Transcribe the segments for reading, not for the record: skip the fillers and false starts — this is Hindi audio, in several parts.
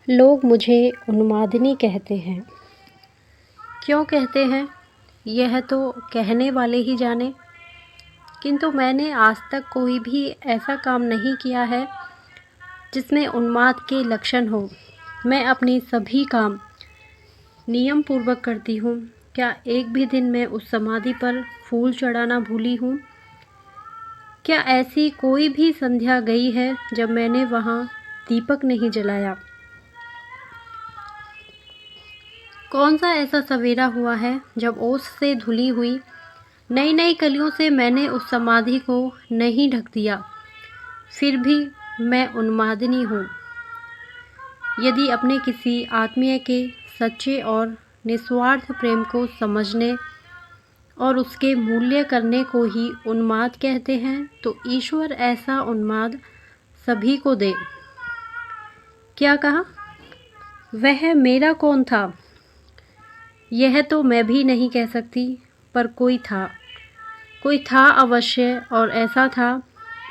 लोग मुझे उन्मादिनी कहते हैं। क्यों कहते हैं, यह तो कहने वाले ही जाने। किंतु मैंने आज तक कोई भी ऐसा काम नहीं किया है जिसमें उन्माद के लक्षण हो। मैं अपनी सभी काम नियम पूर्वक करती हूँ। क्या एक भी दिन मैं उस समाधि पर फूल चढ़ाना भूली हूँ? क्या ऐसी कोई भी संध्या गई है जब मैंने वहाँ दीपक नहीं जलाया? कौन सा ऐसा सवेरा हुआ है जब ओस से धुली हुई नई नई कलियों से मैंने उस समाधि को नहीं ढक दिया? फिर भी मैं उन्मादिनी हूँ। यदि अपने किसी आत्मीय के सच्चे और निस्वार्थ प्रेम को समझने और उसके मूल्य करने को ही उन्माद कहते हैं, तो ईश्वर ऐसा उन्माद सभी को दे। क्या कहा? वह मेरा कौन था? यह तो मैं भी नहीं कह सकती, पर कोई था अवश्य, और ऐसा था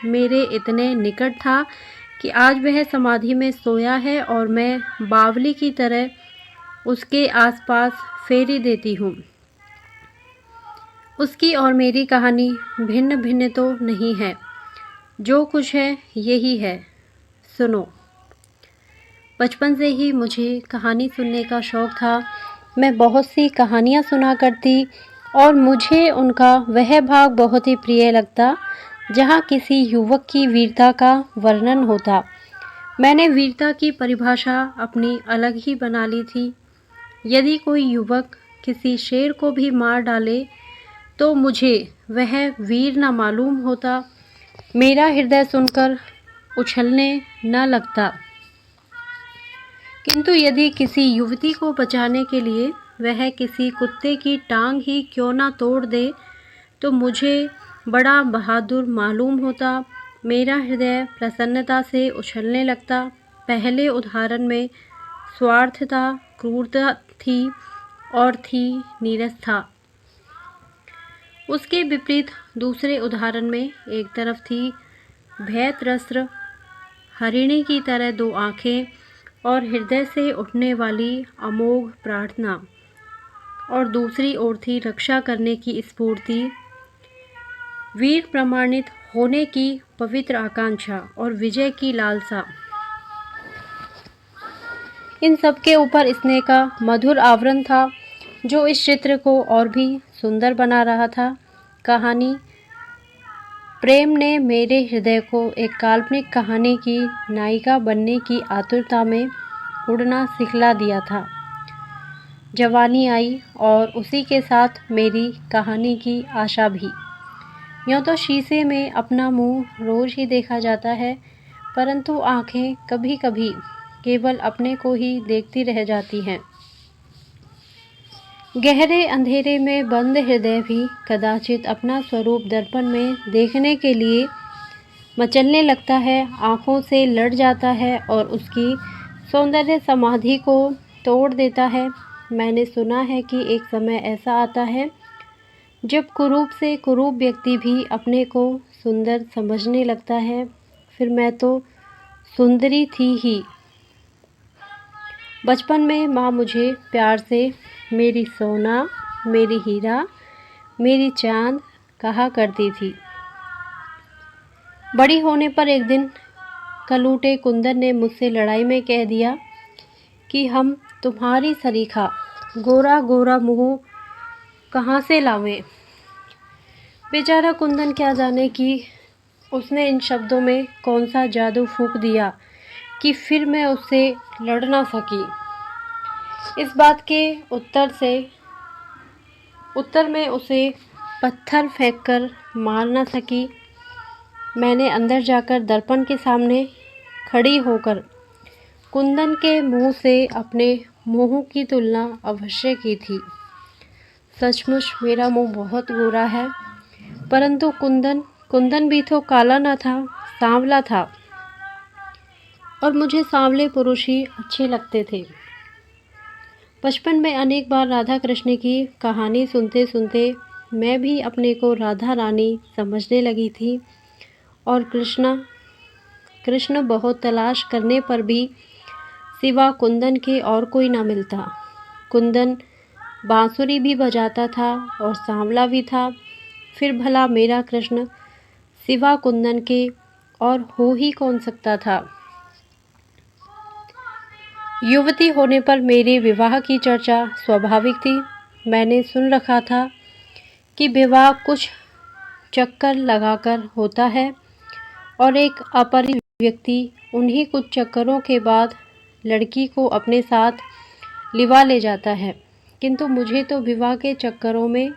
मेरे इतने निकट था कि आज वह समाधि में सोया है और मैं बावली की तरह उसके आसपास फेरी देती हूँ। उसकी और मेरी कहानी भिन्न भिन्न तो नहीं है, जो कुछ है यही है। सुनो। बचपन से ही मुझे कहानी सुनने का शौक़ था। मैं बहुत सी कहानियाँ सुना करती और मुझे उनका वह भाग बहुत ही प्रिय लगता जहाँ किसी युवक की वीरता का वर्णन होता। मैंने वीरता की परिभाषा अपनी अलग ही बना ली थी। यदि कोई युवक किसी शेर को भी मार डाले तो मुझे वह वीर न मालूम होता। मेरा हृदय सुनकर उछलने न लगता। किंतु यदि किसी युवती को बचाने के लिए वह किसी कुत्ते की टांग ही क्यों ना तोड़ दे तो मुझे बड़ा बहादुर मालूम होता। मेरा हृदय प्रसन्नता से उछलने लगता। पहले उदाहरण में स्वार्थता, क्रूरता थी और थी नीरसता। उसके विपरीत दूसरे उदाहरण में एक तरफ थी भयत्रस्त हरिणी की तरह दो आँखें और हृदय से उठने वाली अमोघ प्रार्थना, और दूसरी ओर थी रक्षा करने की स्फूर्ति, वीर प्रमाणित होने की पवित्र आकांक्षा और विजय की लालसा। इन सब के ऊपर स्नेह का मधुर आवरण था जो इस चित्र को और भी सुंदर बना रहा था। कहानी प्रेम ने मेरे हृदय को एक काल्पनिक कहानी की नायिका बनने की आतुरता में उड़ना सिखला दिया था। जवानी आई और उसी के साथ मेरी कहानी की आशा भी। यूँ तो शीशे में अपना मुंह रोज ही देखा जाता है, परंतु आँखें कभी कभी केवल अपने को ही देखती रह जाती हैं। गहरे अंधेरे में बंद हृदय भी कदाचित अपना स्वरूप दर्पण में देखने के लिए मचलने लगता है, आँखों से लड़ जाता है और उसकी सौंदर्य समाधि को तोड़ देता है। मैंने सुना है कि एक समय ऐसा आता है जब कुरूप से कुरूप व्यक्ति भी अपने को सुंदर समझने लगता है। फिर मैं तो सुंदरी थी ही। बचपन में माँ मुझे प्यार से मेरी सोना, मेरी हीरा, मेरी चाँद कहा करती थी। बड़ी होने पर एक दिन कलूटे कुंदन ने मुझसे लड़ाई में कह दिया कि हम तुम्हारी सरीखा गोरा गोरा मुँह कहाँ से लावें। बेचारा कुंदन क्या जाने कि उसने इन शब्दों में कौन सा जादू फूंक दिया कि फिर मैं उससे लड़ ना सकी। इस बात के उत्तर में उसे पत्थर फेंककर मार ना सकी। मैंने अंदर जाकर दर्पण के सामने खड़ी होकर कुंदन के मुंह से अपने मुंह की तुलना अवश्य की थी। सचमुच मेरा मुंह बहुत गोरा है, परंतु कुंदन भी तो काला ना था, सांवला था, और मुझे सांवले पुरुष ही अच्छे लगते थे। बचपन में अनेक बार राधा कृष्ण की कहानी सुनते सुनते मैं भी अपने को राधा रानी समझने लगी थी, और कृष्ण बहुत तलाश करने पर भी सिवा कुंदन के और कोई ना मिलता। कुंदन बांसुरी भी बजाता था और सांवला भी था। फिर भला मेरा कृष्ण सिवा कुंदन के और हो ही कौन सकता था। युवती होने पर मेरे विवाह की चर्चा स्वाभाविक थी। मैंने सुन रखा था कि विवाह कुछ चक्कर लगाकर होता है और एक अपरिचित व्यक्ति उन्हीं कुछ चक्करों के बाद लड़की को अपने साथ लिवा ले जाता है। किंतु मुझे तो विवाह के चक्करों में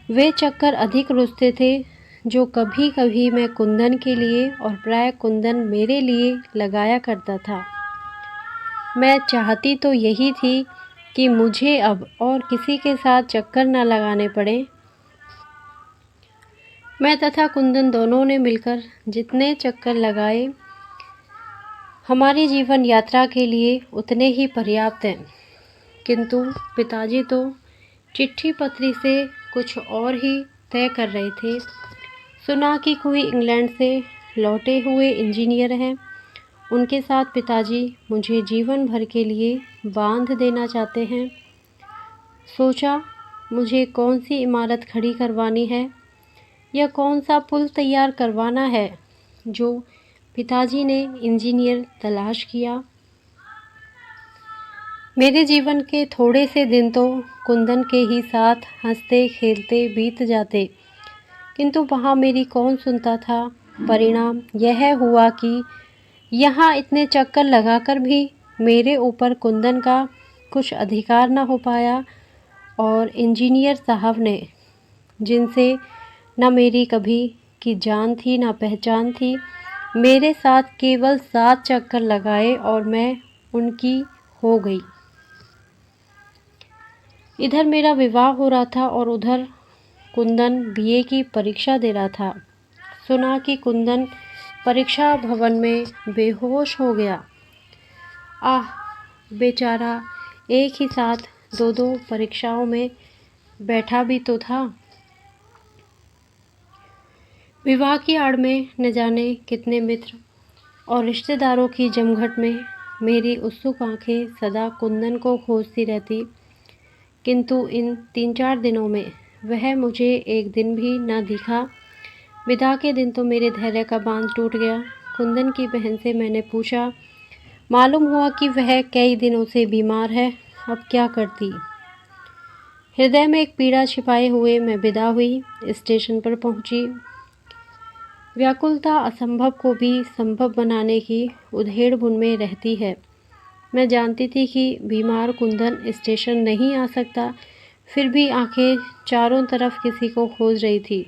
वे चक्कर अधिक रुचते थे जो कभी कभी मैं कुंदन के लिए और प्राय कुंदन मेरे लिए लगाया करता था। मैं चाहती तो यही थी कि मुझे अब और किसी के साथ चक्कर न लगाने पड़े। मैं तथा कुंदन दोनों ने मिलकर जितने चक्कर लगाए हमारी जीवन यात्रा के लिए उतने ही पर्याप्त हैं। किंतु पिताजी तो चिट्ठी पत्री से कुछ और ही तय कर रहे थे। सुना कि कोई इंग्लैंड से लौटे हुए इंजीनियर हैं। उनके साथ पिताजी मुझे जीवन भर के लिए बांध देना चाहते हैं। सोचा मुझे कौन सी इमारत खड़ी करवानी है या कौन सा पुल तैयार करवाना है जो पिताजी ने इंजीनियर तलाश किया। मेरे जीवन के थोड़े से दिन तो कुंदन के ही साथ हंसते खेलते बीत जाते, किंतु वहाँ मेरी कौन सुनता था। परिणाम यह हुआ कि यहाँ इतने चक्कर लगाकर भी मेरे ऊपर कुंदन का कुछ अधिकार न हो पाया और इंजीनियर साहब ने, जिनसे न मेरी कभी की जान थी न पहचान थी, मेरे साथ केवल 7 चक्कर लगाए और मैं उनकी हो गई। इधर मेरा विवाह हो रहा था और उधर कुंदन बीए की परीक्षा दे रहा था। सुना कि कुंदन परीक्षा भवन में बेहोश हो गया। आह, बेचारा एक ही साथ 2-2 परीक्षाओं में बैठा भी तो था। विवाह की आड़ में न जाने कितने मित्र और रिश्तेदारों की जमघट में मेरी उत्सुक आंखें सदा कुंदन को खोजती रहती, किंतु इन 3-4 दिनों में वह मुझे एक दिन भी न दिखा। विदा के दिन तो मेरे धैर्य का बांध टूट गया। कुंदन की बहन से मैंने पूछा, मालूम हुआ कि वह कई दिनों से बीमार है। अब क्या करती। हृदय में एक पीड़ा छिपाए हुए मैं विदा हुई, स्टेशन पर पहुंची। व्याकुलता असंभव को भी संभव बनाने की उधेड़-बुन में रहती है। मैं जानती थी कि बीमार कुंदन स्टेशन नहीं आ सकता, फिर भी आंखें चारों तरफ किसी को खोज रही थी।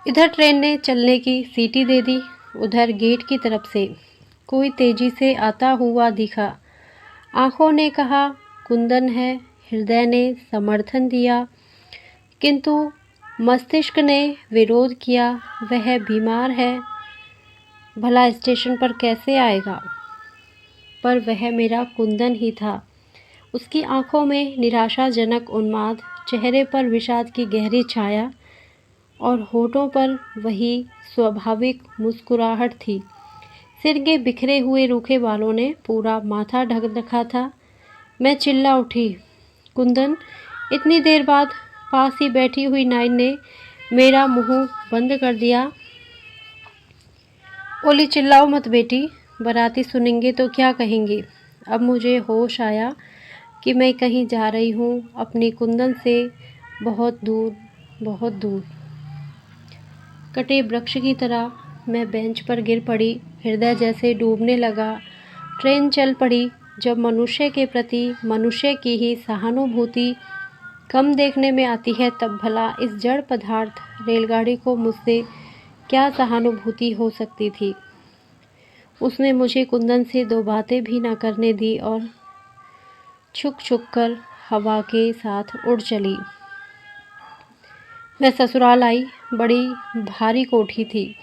इधर ट्रेन ने चलने की सीटी दे दी, उधर गेट की तरफ से कोई तेजी से आता हुआ दिखा। आंखों ने कहा कुंदन है, हृदय ने समर्थन दिया, किंतु मस्तिष्क ने विरोध किया। वह बीमार है, भला स्टेशन पर कैसे आएगा। पर वह मेरा कुंदन ही था। उसकी आंखों में निराशाजनक उन्माद, चेहरे पर विषाद की गहरी छाया और होठों पर वही स्वाभाविक मुस्कुराहट थी। सिर के बिखरे हुए रूखे बालों ने पूरा माथा ढक रखा था। मैं चिल्ला उठी, कुंदन। इतनी देर बाद पास ही बैठी हुई नाइन ने मेरा मुंह बंद कर दिया। बोली, चिल्लाओ मत बेटी, बाराती सुनेंगे तो क्या कहेंगे। अब मुझे होश आया कि मैं कहीं जा रही हूँ, अपनी कुंदन से बहुत दूर, बहुत दूर। कटे वृक्ष की तरह मैं बेंच पर गिर पड़ी। हृदय जैसे डूबने लगा। ट्रेन चल पड़ी। जब मनुष्य के प्रति मनुष्य की ही सहानुभूति कम देखने में आती है, तब भला इस जड़ पदार्थ रेलगाड़ी को मुझसे क्या सहानुभूति हो सकती थी। उसने मुझे कुंदन से 2 बातें भी न करने दी और छुक छुक कर हवा के साथ उड़ चली। मैं ससुराल आई। बड़ी भारी कोठी थी।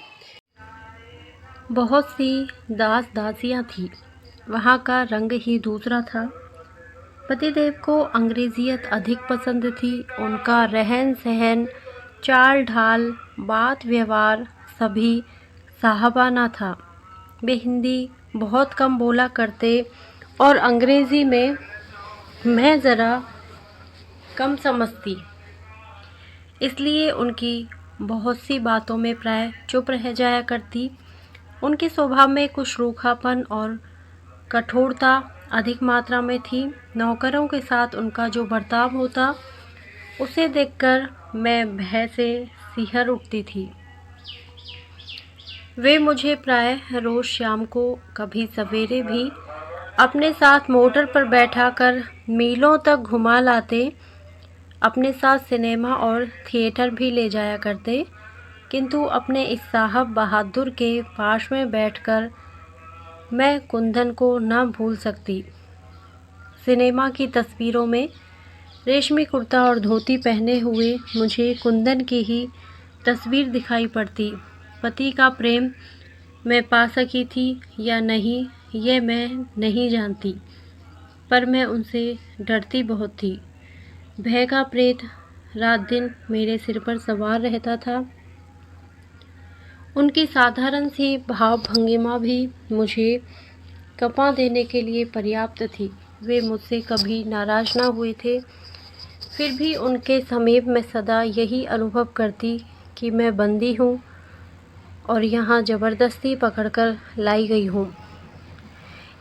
बहुत सी दास दासियाँ थीं। वहाँ का रंग ही दूसरा था। पतिदेव को अंग्रेजियत अधिक पसंद थी। उनका रहन सहन, चाल ढाल, बात व्यवहार सभी साहबाना था। वे हिंदी बहुत कम बोला करते और अंग्रेज़ी में मैं ज़रा कम समझती, इसलिए उनकी बहुत सी बातों में प्राय चुप रह जाया करती। उनके स्वभाव में कुछ रूखापन और कठोरता अधिक मात्रा में थी। नौकरों के साथ उनका जो बर्ताव होता, उसे देखकर मैं भय से सिहर उठती थी। वे मुझे प्राय रोज़ शाम को कभी सवेरे भी अपने साथ मोटर पर बैठाकर मीलों तक घुमा लाते। अपने साथ सिनेमा और थिएटर भी ले जाया करते, किंतु अपने इस साहब बहादुर के पास में बैठकर मैं कुंदन को न भूल सकती। सिनेमा की तस्वीरों में रेशमी कुर्ता और धोती पहने हुए मुझे कुंदन की ही तस्वीर दिखाई पड़ती। पति का प्रेम मैं पा सकी थी या नहीं, यह मैं नहीं जानती, पर मैं उनसे डरती बहुत थी। भय का प्रेत रात दिन मेरे सिर पर सवार रहता था। उनकी साधारण सी भाव भंगिमा भी मुझे कँपा देने के लिए पर्याप्त थी। वे मुझसे कभी नाराज़ ना हुए थे, फिर भी उनके समीप मैं सदा यही अनुभव करती कि मैं बंदी हूँ और यहाँ ज़बरदस्ती पकड़कर लाई गई हूँ।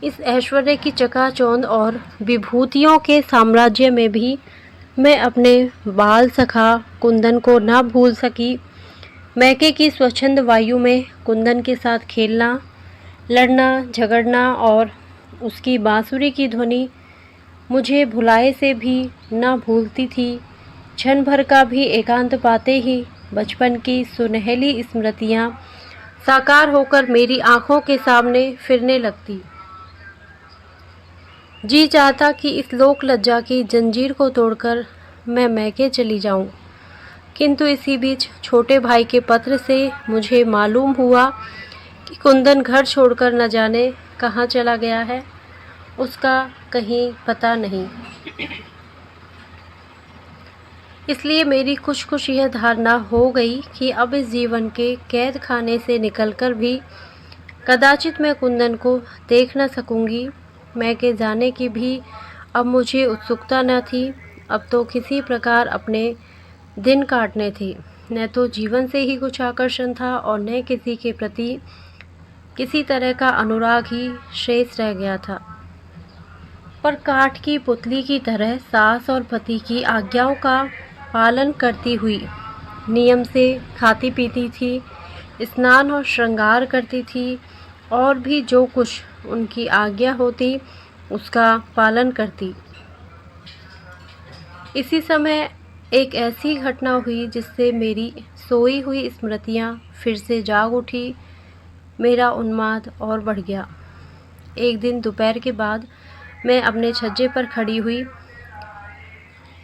इस ऐश्वर्य की चकाचौंध और विभूतियों के साम्राज्य में भी मैं अपने बाल सखा कुंदन को ना भूल सकी। मैके की स्वच्छंद वायु में कुंदन के साथ खेलना, लड़ना, झगड़ना और उसकी बांसुरी की ध्वनि मुझे भुलाए से भी न भूलती थी। क्षण भर का भी एकांत पाते ही बचपन की सुनहली स्मृतियाँ साकार होकर मेरी आँखों के सामने फिरने लगती। जी चाहता कि इस लोक लज्जा की जंजीर को तोड़कर मैं मैके चली जाऊं, किंतु इसी बीच छोटे भाई के पत्र से मुझे मालूम हुआ कि कुंदन घर छोड़कर न जाने कहाँ चला गया है। उसका कहीं पता नहीं। इसलिए मेरी कुछ कुछ यह धारणा हो गई कि अब इस जीवन के कैद खाने से निकलकर भी कदाचित मैं कुंदन को देख न सकूंगी। मैके जाने की भी अब मुझे उत्सुकता न थी। अब तो किसी प्रकार अपने दिन काटने थे। न तो जीवन से ही कुछ आकर्षण था और न किसी के प्रति किसी तरह का अनुराग ही शेष रह गया था। पर काठ की पुतली की तरह सास और पति की आज्ञाओं का पालन करती हुई नियम से खाती पीती थी, स्नान और श्रृंगार करती थी और भी जो कुछ उनकी आज्ञा होती उसका पालन करती। इसी समय एक ऐसी घटना हुई जिससे मेरी सोई हुई स्मृतियाँ फिर से जाग उठी। मेरा उन्माद और बढ़ गया। एक दिन दोपहर के बाद मैं अपने छज्जे पर खड़ी हुई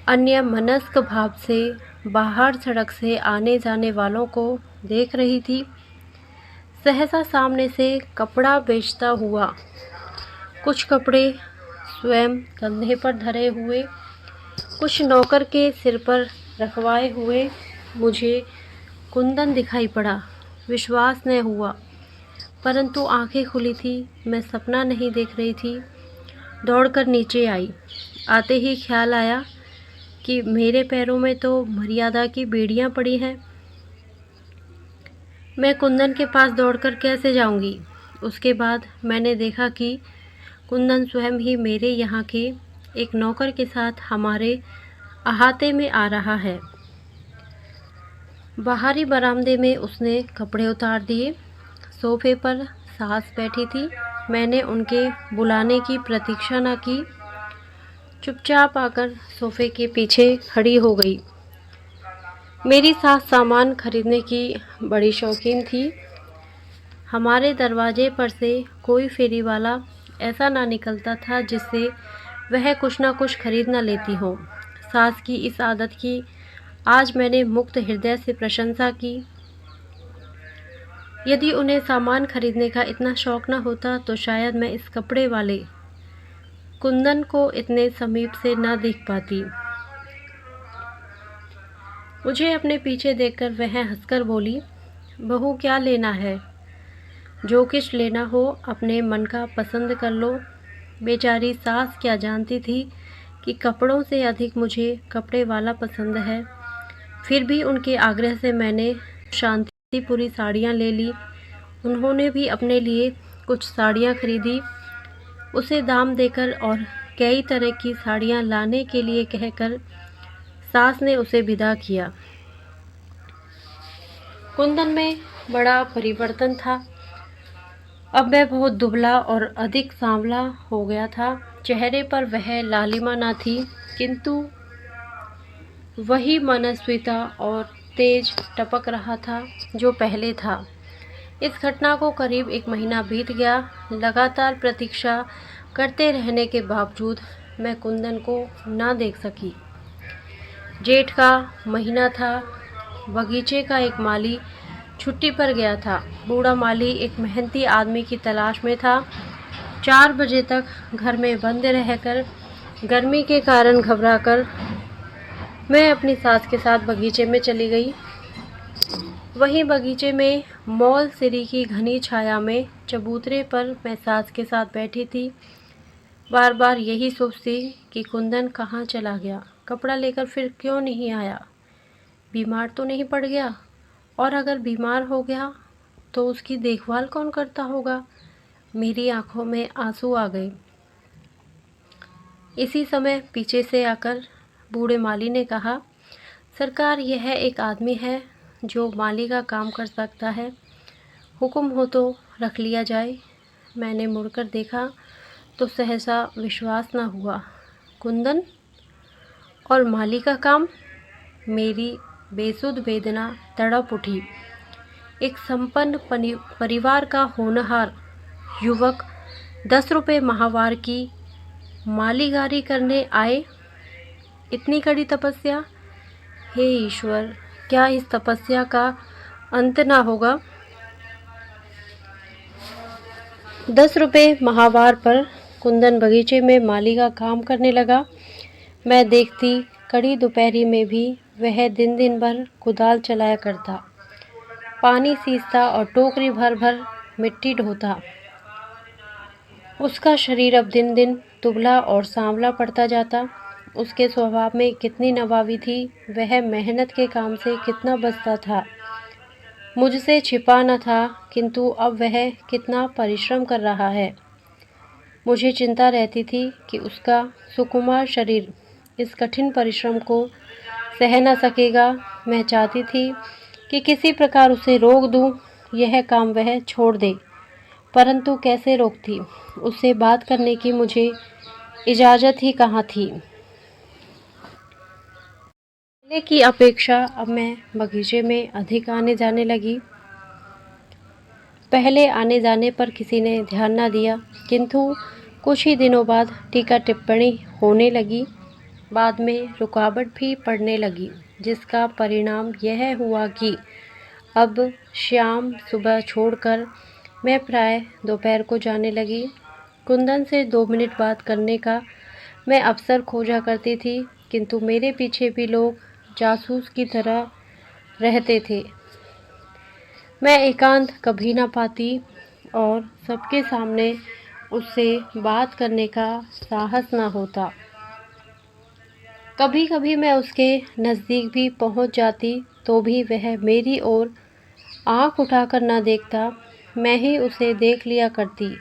अन्यमनस्क भाव से बाहर सड़क से आने जाने वालों को देख रही थी। सहसा सामने से कपड़ा बेचता हुआ, कुछ कपड़े स्वयं कंधे पर धरे हुए, कुछ नौकर के सिर पर रखवाए हुए मुझे कुंदन दिखाई पड़ा। विश्वास न हुआ, परंतु आंखें खुली थी। मैं सपना नहीं देख रही थी। दौड़कर नीचे आई। आते ही ख्याल आया कि मेरे पैरों में तो मर्यादा की बेड़ियां पड़ी हैं। मैं कुंदन के पास दौड़कर कैसे जाऊंगी? उसके बाद मैंने देखा कि कुंदन स्वयं ही मेरे यहाँ के एक नौकर के साथ हमारे अहाते में आ रहा है। बाहरी बरामदे में उसने कपड़े उतार दिए। सोफे पर सास बैठी थी। मैंने उनके बुलाने की प्रतीक्षा न की, चुपचाप आकर सोफे के पीछे खड़ी हो गई। मेरी सास सामान खरीदने की बड़ी शौकीन थी। हमारे दरवाजे पर से कोई फेरी वाला ऐसा ना निकलता था जिससे वह कुछ ना कुछ खरीद न लेती हो। सास की इस आदत की आज मैंने मुक्त हृदय से प्रशंसा की। यदि उन्हें सामान खरीदने का इतना शौक न होता तो शायद मैं इस कपड़े वाले कुंदन को इतने समीप से न देख पाती। मुझे अपने पीछे देखकर वह हंसकर बोली, बहू क्या लेना है? जो कुछ लेना हो अपने मन का पसंद कर लो। बेचारी सास क्या जानती थी कि कपड़ों से अधिक मुझे कपड़े वाला पसंद है। फिर भी उनके आग्रह से मैंने शांतिपुरी साड़ियाँ ले ली। उन्होंने भी अपने लिए कुछ साड़ियाँ खरीदी। उसे दाम देकर और कई तरह की साड़ियाँ लाने के लिए कहकर सास ने उसे विदा किया। कुंदन में बड़ा परिवर्तन था। अब वह बहुत दुबला और अधिक सांवला हो गया था। चेहरे पर वह लालिमा न थी, किंतु वही मनस्विता और तेज टपक रहा था जो पहले था। इस घटना को करीब 1 महीना बीत गया। लगातार प्रतीक्षा करते रहने के बावजूद मैं कुंदन को ना देख सकी। जेठ का महीना था। बगीचे का एक माली छुट्टी पर गया था। बूढ़ा माली एक मेहनती आदमी की तलाश में था। 4 बजे तक घर में बंद रहकर गर्मी के कारण घबराकर मैं अपनी सास के साथ बगीचे में चली गई। वहीं बगीचे में मौल सिरी की घनी छाया में चबूतरे पर मैं सास के साथ बैठी थी। बार बार यही सोचती कि कुंदन कहाँ चला गया, कपड़ा लेकर फिर क्यों नहीं आया, बीमार तो नहीं पड़ गया, और अगर बीमार हो गया तो उसकी देखभाल कौन करता होगा। मेरी आंखों में आंसू आ गए। इसी समय पीछे से आकर बूढ़े माली ने कहा, सरकार, यह एक आदमी है जो माली का काम कर सकता है, हुक्म हो तो रख लिया जाए। मैंने मुड़कर देखा तो सहसा विश्वास न हुआ। कुंदन और माली का काम। मेरी बेसुध वेदना तड़प उठी। एक संपन्न परिवार का होनहार युवक 10 रुपये माहवार की मालीगारी करने आए। इतनी कड़ी तपस्या। हे ईश्वर, क्या इस तपस्या का अंत ना होगा। 10 रुपये माहवार पर कुंदन बगीचे में माली का काम करने लगा। मैं देखती कड़ी दोपहरी में भी वह दिन दिन भर कुदाल चलाया करता, पानी सींचता और टोकरी भर भर मिट्टी ढोता। उसका शरीर अब दिन दिन दुबला और सांवला पड़ता जाता। उसके स्वभाव में कितनी नवाबी थी, वह मेहनत के काम से कितना बचता था, मुझसे छिपा न था, किंतु अब वह कितना परिश्रम कर रहा है। मुझे चिंता रहती थी कि उसका सुकुमार शरीर इस कठिन परिश्रम को सह न सकेगा। मैं चाहती थी कि किसी प्रकार उसे रोक दूं, यह काम वह छोड़ दे, परंतु कैसे रोकती। उससे बात करने की मुझे इजाज़त ही कहाँ थी। पहले की अपेक्षा अब मैं बगीचे में अधिक आने जाने लगी। पहले आने जाने पर किसी ने ध्यान न दिया, किंतु कुछ ही दिनों बाद टीका टिप्पणी होने लगी। बाद में रुकावट भी पड़ने लगी, जिसका परिणाम यह हुआ कि अब शाम सुबह छोड़कर मैं प्राय दोपहर को जाने लगी। कुंदन से 2 मिनट बात करने का मैं अवसर खोजा करती थी, किंतु मेरे पीछे भी लोग जासूस की तरह रहते थे। मैं एकांत कभी ना पाती और सबके सामने उससे बात करने का साहस ना होता। कभी कभी मैं उसके नज़दीक भी पहुंच जाती तो भी वह मेरी ओर आंख उठाकर ना देखता, मैं ही उसे देख लिया करती।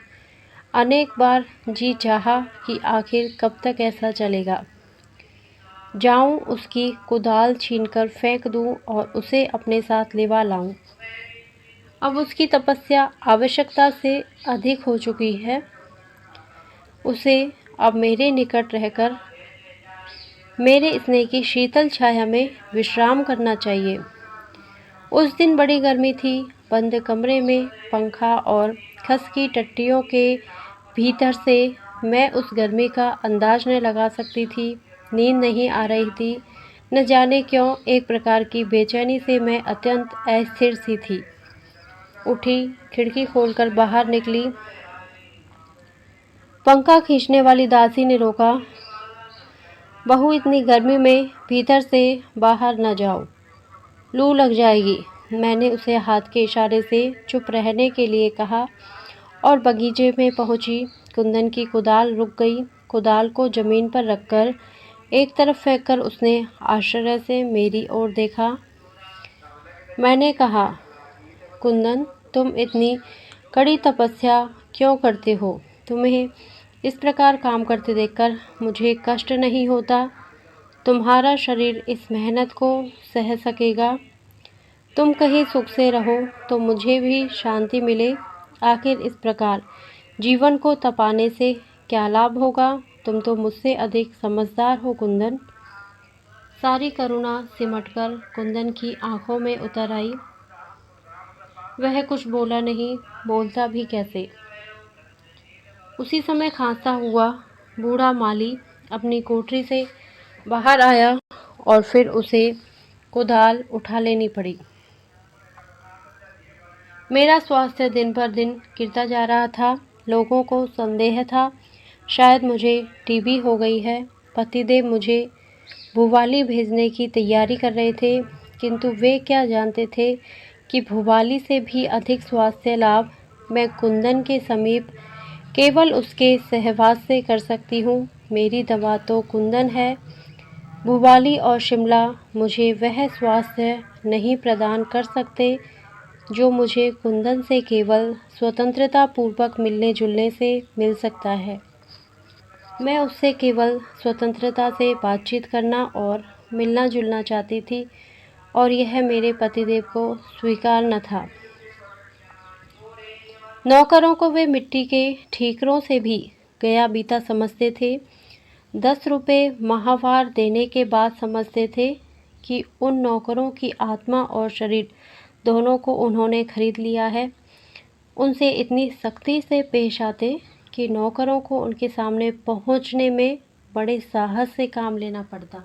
अनेक बार जी चाहा कि आखिर कब तक ऐसा चलेगा। जाऊं, उसकी कुदाल छीनकर फेंक दूं और उसे अपने साथ लिवा लाऊं। अब उसकी तपस्या आवश्यकता से अधिक हो चुकी है। उसे अब मेरे निकट रहकर मेरे स्नेह की शीतल छाया में विश्राम करना चाहिए। उस दिन बड़ी गर्मी थी। बंद कमरे में पंखा और खस की टट्टियों के भीतर से मैं उस गर्मी का अंदाज न लगा सकती थी। नींद नहीं आ रही थी। न जाने क्यों एक प्रकार की बेचैनी से मैं अत्यंत अस्थिर सी थी। उठी, खिड़की खोलकर बाहर निकली। पंखा खींचने वाली दासी ने रोका, बहू, इतनी गर्मी में भीतर से बाहर न जाओ, लू लग जाएगी। मैंने उसे हाथ के इशारे से चुप रहने के लिए कहा और बगीचे में पहुंची। कुंदन की कुदाल रुक गई। कुदाल को ज़मीन पर रखकर एक तरफ फेंककर उसने आश्चर्य से मेरी ओर देखा। मैंने कहा, कुंदन, तुम इतनी कड़ी तपस्या क्यों करते हो? तुम्हें इस प्रकार काम करते देखकर मुझे कष्ट नहीं होता? तुम्हारा शरीर इस मेहनत को सह सकेगा? तुम कहीं सुख से रहो तो मुझे भी शांति मिले। आखिर इस प्रकार जीवन को तपाने से क्या लाभ होगा? तुम तो मुझसे अधिक समझदार हो कुंदन। सारी करुणा सिमटकर कुंदन की आंखों में उतर आई। वह कुछ बोला नहीं, बोलता भी कैसे। उसी समय खांसता हुआ बूढ़ा माली अपनी कोठरी से बाहर आया और फिर उसे कुदाल उठा लेनी पड़ी। मेरा स्वास्थ्य दिन पर दिन गिरता जा रहा था। लोगों को संदेह था शायद मुझे टीबी हो गई है। पतिदेव मुझे भुवाली भेजने की तैयारी कर रहे थे, किंतु वे क्या जानते थे कि भुवाली से भी अधिक स्वास्थ्य लाभ मैं कुंदन के समीप केवल उसके सहवास से कर सकती हूँ। मेरी दवा तो कुंदन है। भुवाली और शिमला मुझे वह स्वास्थ्य नहीं प्रदान कर सकते जो मुझे कुंदन से केवल स्वतंत्रता पूर्वक मिलने जुलने से मिल सकता है। मैं उससे केवल स्वतंत्रता से बातचीत करना और मिलना जुलना चाहती थी और यह मेरे पतिदेव को स्वीकार न था। नौकरों को वे मिट्टी के ठीकरों से भी गया बीता समझते थे। 10 रुपये माहवार देने के बाद समझते थे कि उन नौकरों की आत्मा और शरीर दोनों को उन्होंने खरीद लिया है। उनसे इतनी सख्ती से पेश आते कि नौकरों को उनके सामने पहुंचने में बड़े साहस से काम लेना पड़ता।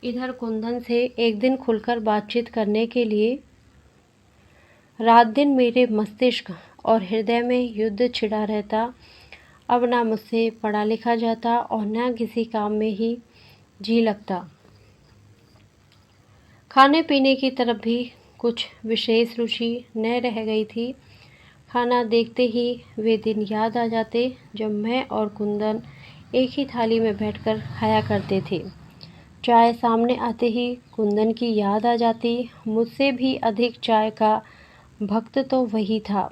इधर कुंदन से एक दिन खुलकर बातचीत करने के लिए रात दिन मेरे मस्तिष्क और हृदय में युद्ध छिड़ा रहता। अब ना मुझसे पढ़ा लिखा जाता और न किसी काम में ही जी लगता। खाने पीने की तरफ भी कुछ विशेष रुचि न रह गई थी। खाना देखते ही वे दिन याद आ जाते जब मैं और कुंदन एक ही थाली में बैठकर खाया करते थे। चाय सामने आते ही कुंदन की याद आ जाती। मुझसे भी अधिक चाय का भक्त तो वही था।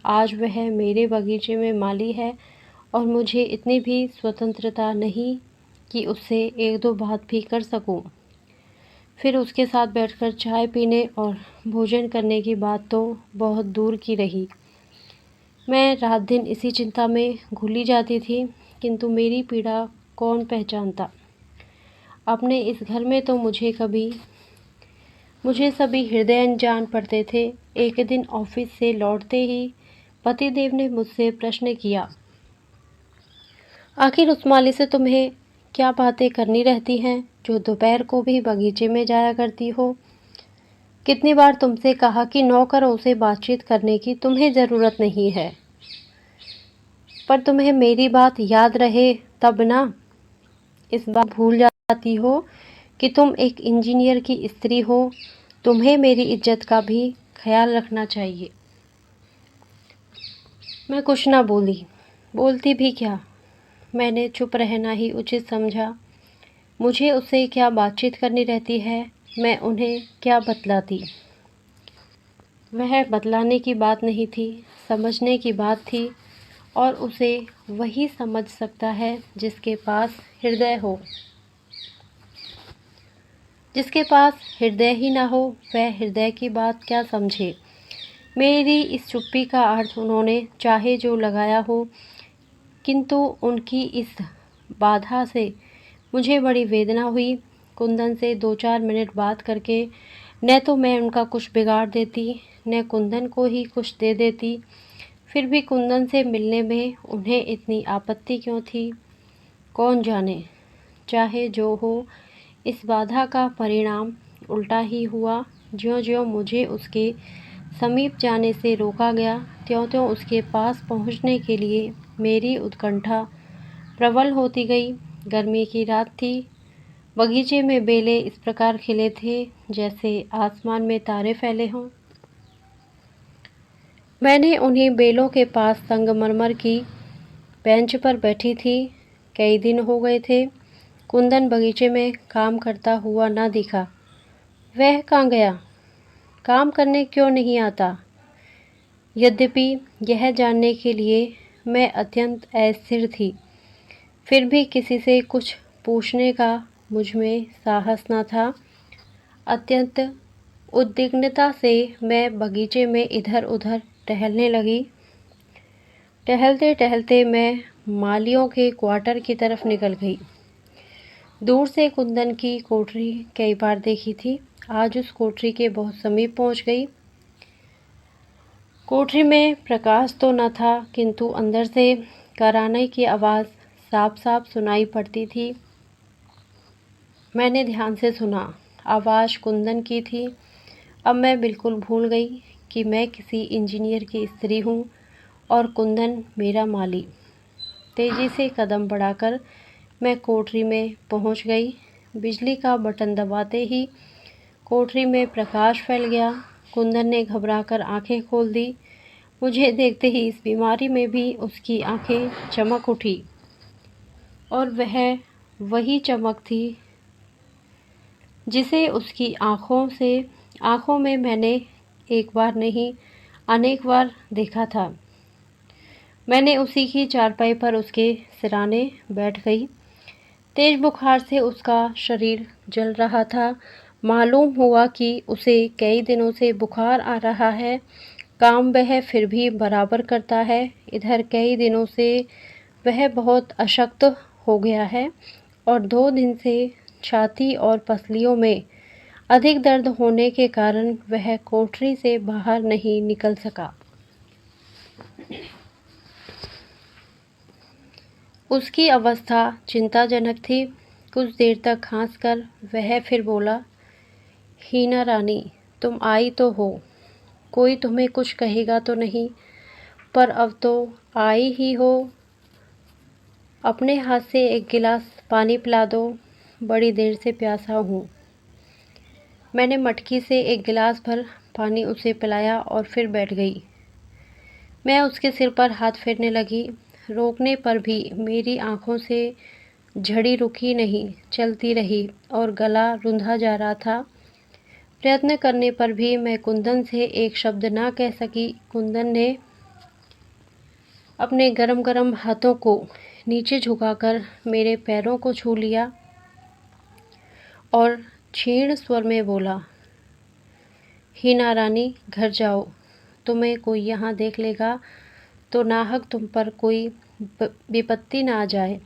आज वह मेरे बगीचे में माली है और मुझे इतनी भी स्वतंत्रता नहीं कि उससे एक दो बात भी कर सकूं। फिर उसके साथ बैठकर चाय पीने और भोजन करने की बात तो बहुत दूर की रही। मैं रात दिन इसी चिंता में घुली जाती थी, किंतु मेरी पीड़ा कौन पहचानता। अपने इस घर में तो मुझे सभी हृदयन जान पड़ते थे। एक दिन ऑफिस से लौटते ही पतिदेव ने मुझसे प्रश्न किया, आखिर उस माली से तुम्हें क्या बातें करनी रहती हैं जो दोपहर को भी बगीचे में जाया करती हो? कितनी बार तुमसे कहा कि नौकरों से बातचीत करने की तुम्हें ज़रूरत नहीं है, पर तुम्हें मेरी बात याद रहे तब ना। इस बात भूल जाती हो कि तुम एक इंजीनियर की स्त्री हो। तुम्हें मेरी इज्जत का भी ख्याल रखना चाहिए। मैं कुछ ना बोली। बोलती भी क्या, मैंने चुप रहना ही उचित समझा। मुझे उससे क्या बातचीत करनी रहती है, मैं उन्हें क्या बतलाती। वह बतलाने की बात नहीं थी, समझने की बात थी, और उसे वही समझ सकता है जिसके पास हृदय हो। जिसके पास हृदय ही ना हो वह हृदय की बात क्या समझे। मेरी इस चुप्पी का अर्थ उन्होंने चाहे जो लगाया हो, किंतु उनकी इस बाधा से मुझे बड़ी वेदना हुई। कुंदन से 2-4 मिनट बात करके न तो मैं उनका कुछ बिगाड़ देती, न कुंदन को ही कुछ दे देती। फिर भी कुंदन से मिलने में उन्हें इतनी आपत्ति क्यों थी, कौन जाने। चाहे जो हो, इस बाधा का परिणाम उल्टा ही हुआ। ज्यों-ज्यों मुझे उसके समीप जाने से रोका गया, त्यों-त्यों उसके पास पहुंचने के लिए मेरी उत्कंठा प्रबल होती गई। गर्मी की रात थी। बगीचे में बेले इस प्रकार खिले थे जैसे आसमान में तारे फैले हों। मैंने उन्हीं बेलों के पास संगमरमर की बेंच पर बैठी थी। कई दिन हो गए थे कुंदन बगीचे में काम करता हुआ ना दिखा। वह कहाँ गया? काम करने क्यों नहीं आता? यद्यपि यह जानने के लिए मैं अत्यंत अस्थिर थी, फिर भी किसी से कुछ पूछने का मुझ में साहस न था। अत्यंत उद्विग्नता से मैं बगीचे में इधर-उधर टहलने लगी। टहलते टहलते मैं मालियों के क्वार्टर की तरफ निकल गई। दूर से कुंदन की कोठरी कई बार देखी थी, आज उस कोठरी के बहुत समीप पहुंच गई। कोठरी में प्रकाश तो न था, किंतु अंदर से कराने की आवाज़ साफ साफ सुनाई पड़ती थी। मैंने ध्यान से सुना, आवाज़ कुंदन की थी। अब मैं बिल्कुल भूल गई कि मैं किसी इंजीनियर की स्त्री हूँ और कुंदन मेरा माली। तेज़ी से कदम बढ़ाकर मैं कोठरी में पहुँच गई। बिजली का बटन दबाते ही कोठरी में प्रकाश फैल गया। कुंदन ने घबराकर आंखें खोल दी। मुझे देखते ही इस बीमारी में भी उसकी आंखें चमक उठी और वह वही चमक थी जिसे उसकी आंखों में मैंने एक बार नहीं अनेक बार देखा था। मैंने उसी की चारपाई पर उसके सिराने बैठ गई। तेज बुखार से उसका शरीर जल रहा था। मालूम हुआ कि उसे कई दिनों से बुखार आ रहा है। काम वह फिर भी बराबर करता है। इधर कई दिनों से वह बहुत अशक्त हो गया है और 2 दिन से छाती और पसलियों में अधिक दर्द होने के कारण वह कोठरी से बाहर नहीं निकल सका। उसकी अवस्था चिंताजनक थी। कुछ देर तक खांसकर वह फिर बोला, हीना रानी, तुम आई तो हो, कोई तुम्हें कुछ कहेगा तो नहीं, पर अब तो आई ही हो। अपने हाथ से एक गिलास पानी पिला दो, बड़ी देर से प्यासा हूँ। मैंने मटकी से एक गिलास भर पानी उसे पिलाया और फिर बैठ गई। मैं उसके सिर पर हाथ फेरने लगी। रोकने पर भी मेरी आंखों से झड़ी रुकी नहीं, चलती रही और गला रुंधा जा रहा था। प्रयत्न करने पर भी मैं कुंदन से एक शब्द ना कह सकी। कुंदन ने अपने गरम गरम हाथों को नीचे झुकाकर मेरे पैरों को छू लिया और क्षीण स्वर में बोला, हीना रानी, घर जाओ, तुम्हें कोई यहाँ देख लेगा तो नाहक तुम पर कोई विपत्ति ना आ जाए,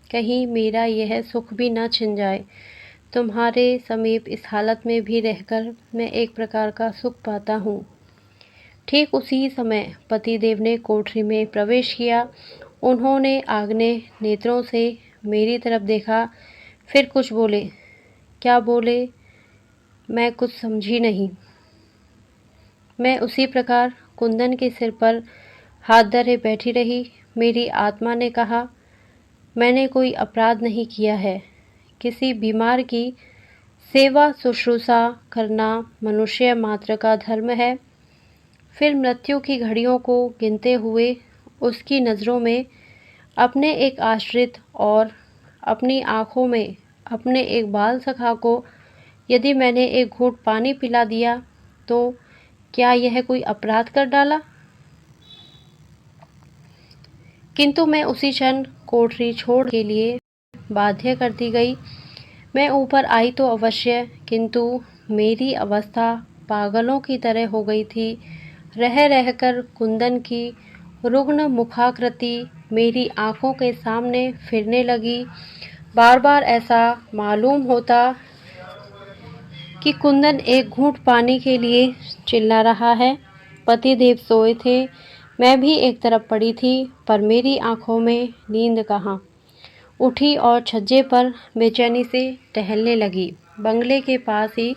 कहीं मेरा यह सुख भी ना छिन जाए। तुम्हारे समीप इस हालत में भी रहकर मैं एक प्रकार का सुख पाता हूँ। ठीक उसी समय पतिदेव ने कोठरी में प्रवेश किया। उन्होंने आग्ने नेत्रों से मेरी तरफ देखा, फिर कुछ बोले। क्या बोले मैं कुछ समझी नहीं। मैं उसी प्रकार कुंदन के सिर पर हाथ धरे बैठी रही। मेरी आत्मा ने कहा, मैंने कोई अपराध नहीं किया है। किसी बीमार की सेवा शुश्रूषा करना मनुष्य मात्र का धर्म है। फिर मृत्यु की घड़ियों को गिनते हुए उसकी नज़रों में अपने एक आश्रित और अपनी आँखों में अपने एक बाल सखा को यदि मैंने एक घूंट पानी पिला दिया तो क्या यह कोई अपराध कर डाला? किंतु मैं उसी क्षण कोठरी छोड़ के लिए बाध्य कर दी गई। मैं ऊपर आई तो अवश्य, किंतु मेरी अवस्था पागलों की तरह हो गई थी। रह रहकर कुंदन की रुग्ण मुखाकृति मेरी आंखों के सामने फिरने लगी। बार बार ऐसा मालूम होता कि कुंदन एक घूंट पानी के लिए चिल्ला रहा है। पतिदेव सोए थे, मैं भी एक तरफ पड़ी थी, पर मेरी आंखों में नींद कहाँ। उठी और छज्जे पर बेचैनी से टहलने लगी। बंगले के पास ही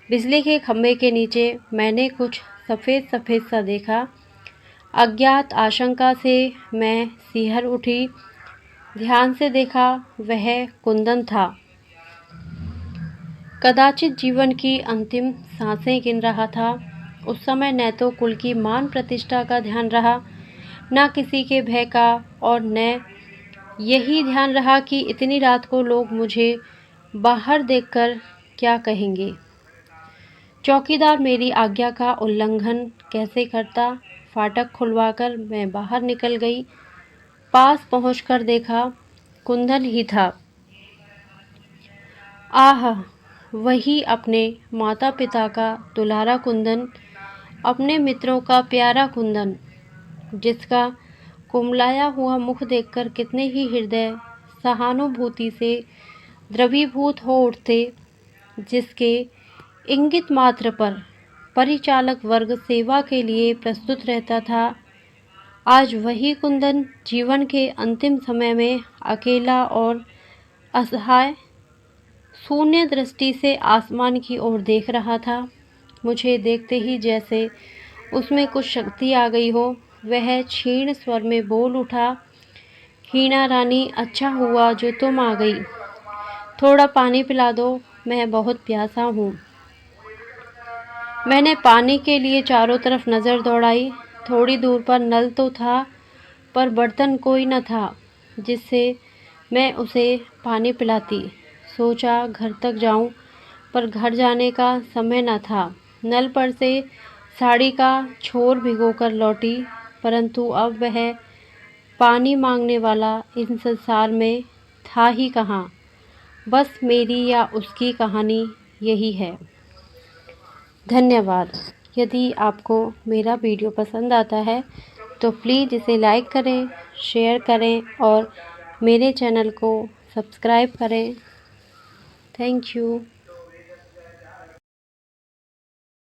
बिजली के खंभे के नीचे मैंने कुछ सफ़ेद सफ़ेद सा देखा। अज्ञात आशंका से मैं सिहर उठी। ध्यान से देखा, वह कुंदन था। कदाचित जीवन की अंतिम सांसें गिन रहा था। उस समय न तो कुल की मान प्रतिष्ठा का ध्यान रहा, न किसी के भय का, और न यही ध्यान रहा कि इतनी रात को लोग मुझे बाहर देखकर क्या कहेंगे। चौकीदार मेरी आज्ञा का उल्लंघन कैसे करता। फाटक खुलवाकर मैं बाहर निकल गई। पास पहुंचकर देखा, कुंदन ही था। आह, वही अपने माता पिता का दुलारा कुंदन, अपने मित्रों का प्यारा कुंदन, जिसका कुमलाया हुआ मुख देखकर कितने ही हृदय सहानुभूति से द्रवीभूत हो उठते, जिसके इंगित मात्र पर परिचालक वर्ग सेवा के लिए प्रस्तुत रहता था। आज वही कुंदन जीवन के अंतिम समय में अकेला और असहाय शून्य दृष्टि से आसमान की ओर देख रहा था। मुझे देखते ही जैसे उसमें कुछ शक्ति आ गई हो, वह क्षीण स्वर में बोल उठा, हीना रानी, अच्छा हुआ जो तुम आ गई। थोड़ा पानी पिला दो, मैं बहुत प्यासा हूँ। मैंने पानी के लिए चारों तरफ नज़र दौड़ाई। थोड़ी दूर पर नल तो था, पर बर्तन कोई न था जिससे मैं उसे पानी पिलाती। सोचा घर तक जाऊं, पर घर जाने का समय न था। नल पर से साड़ी का छोर भिगोकर लौटी, परंतु अब वह पानी मांगने वाला इस संसार में था ही कहाँ। बस मेरी या उसकी कहानी यही है। धन्यवाद। यदि आपको मेरा वीडियो पसंद आता है तो प्लीज़ इसे लाइक करें, शेयर करें और मेरे चैनल को सब्सक्राइब करें। Thank you.